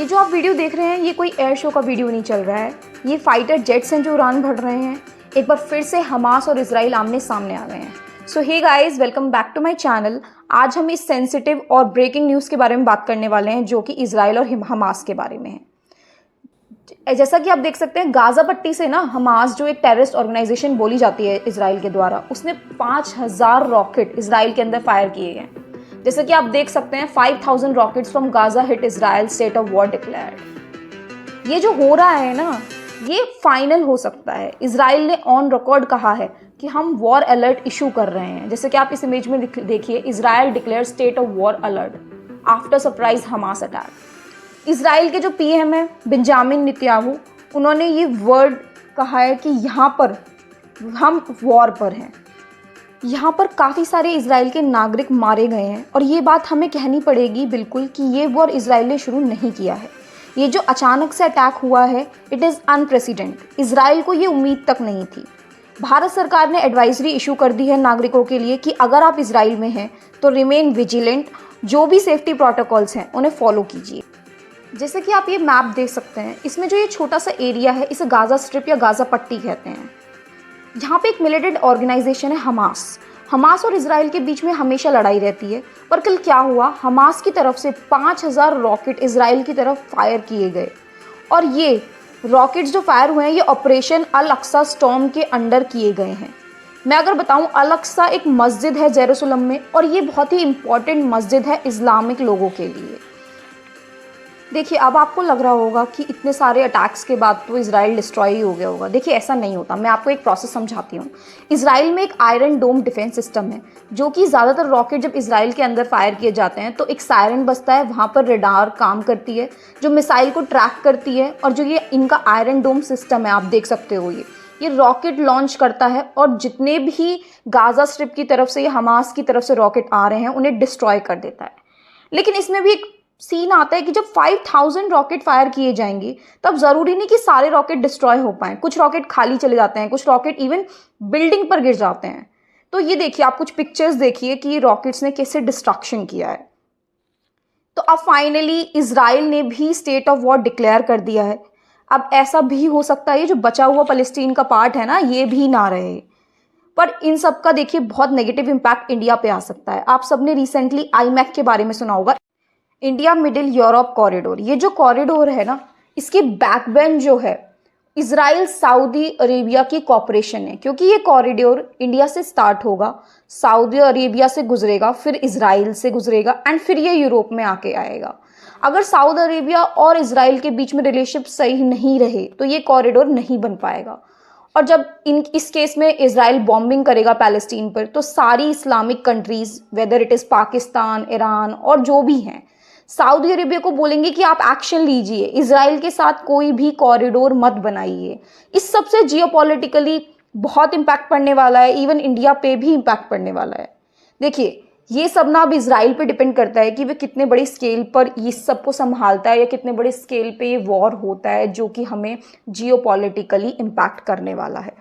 ये जो आप वीडियो देख रहे हैं ये कोई एयर शो का वीडियो नहीं चल रहा है। ये फाइटर जेट्स हैं जो उड़ान भर रहे हैं। एक बार फिर से हमास और इजराइल आमने सामने आ गए हैं। So hey guys, welcome back to my channel. आज हम इस सेंसिटिव और ब्रेकिंग न्यूज़ के बारे में बात करने वाले हैं जो कि इजराइल और हमास के बारे में है। जैसा कि आप देख सकते हैं, गाज़ा पट्टी से ना हमास जो एक टेररिस्ट ऑर्गेनाइजेशन बोली जाती है इजराइल के द्वारा, उसने 5000 रॉकेट इजराइल के अंदर फायर किए गए। जैसे कि आप देख सकते हैं 5000 rockets from Gaza hit Israel, state of war declared. ये जो हो रहा है ना, ये फाइनल हो सकता है। इजराइल ने ऑन रिकॉर्ड कहा है कि हम वॉर अलर्ट इशू कर रहे हैं। जैसे कि आप इस इमेज में देखिए, Israel declare state of war alert after surprise Hamas attack. Israel के जो पीएम है बेंजामिन नेतन्याहू, उन्होंने ये वर्ड कहा है कि यहाँ पर हम वॉर पर हैं। यहाँ पर काफ़ी सारे इजराइल के नागरिक मारे गए हैं और ये बात हमें कहनी पड़ेगी बिल्कुल कि ये वॉर इजराइल ने शुरू नहीं किया है। ये जो अचानक से अटैक हुआ है, इट इज़ अनप्रेसिडेंट। इजराइल को ये उम्मीद तक नहीं थी। भारत सरकार ने एडवाइजरी इशू कर दी है नागरिकों के लिए कि अगर आप इजराइल में हैं तो रिमेन विजिलेंट, जो भी सेफ्टी प्रोटोकॉल्स हैं उन्हें फॉलो कीजिए। जैसे कि आप ये मैप देख सकते हैं, इसमें जो ये छोटा सा एरिया है इसे गाज़ा स्ट्रिप या गाज़ा पट्टी कहते हैं। यहाँ पे एक मिलिटेंट ऑर्गेनाइजेशन है हमास और इजराइल के बीच में हमेशा लड़ाई रहती है। पर कल क्या हुआ, हमास की तरफ से 5000 रॉकेट इजराइल की तरफ फायर किए गए और ये रॉकेट्स जो फायर हुए हैं ये ऑपरेशन अल अक्सा स्टॉर्म के अंडर किए गए हैं। मैं अगर बताऊं, अल अक्सा एक मस्जिद है जेरूसलम में और ये बहुत ही इंपॉर्टेंट मस्जिद है इस्लामिक लोगों के लिए। देखिए, अब आपको लग रहा होगा कि इतने सारे अटैक्स के बाद तो इजराइल डिस्ट्रॉय ही हो गया होगा। देखिए, ऐसा नहीं होता। मैं आपको एक प्रोसेस समझाती हूँ। इजराइल में एक आयरन डोम डिफेंस सिस्टम है, जो कि ज़्यादातर रॉकेट जब इजराइल के अंदर फायर किए जाते हैं तो एक सायरन बजता है, वहाँ पर रेडार काम करती है जो मिसाइल को ट्रैक करती है। और जो ये इनका आयरन डोम सिस्टम है, आप देख सकते हो, ये रॉकेट लॉन्च करता है और जितने भी गाज़ा स्ट्रिप की तरफ से या हमास की तरफ से रॉकेट आ रहे हैं उन्हें डिस्ट्रॉय कर देता है। लेकिन इसमें भी एक सीन आता है कि जब 5000 रॉकेट फायर किए जाएंगे तब जरूरी नहीं कि सारे रॉकेट डिस्ट्रॉय हो पाएं। कुछ रॉकेट खाली चले जाते हैं, कुछ रॉकेट इवन बिल्डिंग पर गिर जाते हैं। तो ये देखिए, आप कुछ पिक्चर्स देखिए कि रॉकेट्स ने कैसे डिस्ट्रक्शन किया है। तो अब फाइनली इजराइल ने भी स्टेट ऑफ वॉर डिक्लेयर कर दिया है। अब ऐसा भी हो सकता है ये जो बचा हुआ फलस्तीन का पार्ट है ना, ये भी ना रहे। पर इन सब का देखिए बहुत नेगेटिव इम्पैक्ट इंडिया पे आ सकता है। आप सबने रिसेंटली आईमैक के बारे में सुना होगा, इंडिया मिडिल यूरोप कॉरिडोर। ये जो कॉरिडोर है ना, इसकी बैकबोन जो है इजराइल सऊदी अरेबिया की कॉपरेशन है, क्योंकि ये कॉरिडोर इंडिया से स्टार्ट होगा, सऊदी अरेबिया से गुजरेगा, फिर इजराइल से गुजरेगा एंड फिर ये यूरोप में आके आएगा। अगर सऊदी अरेबिया और इजराइल के बीच में रिलेशनशिप सही नहीं रहे तो ये कॉरिडोर नहीं बन पाएगा। और जब इस केस में इजराइल बॉम्बिंग करेगा पैलेस्टीन पर, तो सारी Islamic countries, whether it is Pakistan, Iran और जो भी हैं, सऊदी अरेबिया को बोलेंगे कि आप एक्शन लीजिए, इजराइल के साथ कोई भी कॉरिडोर मत बनाइए। इस सबसे जियोपॉलिटिकली बहुत इम्पैक्ट पड़ने वाला है, इवन इंडिया पे भी इम्पैक्ट पड़ने वाला है। देखिए, ये सब ना अब इजराइल पे डिपेंड करता है कि वे कितने बड़े स्केल पर इस सब को संभालता है या कितने बड़े स्केल पे ये वॉर होता है जो कि हमें जियोपॉलिटिकली इम्पैक्ट करने वाला है।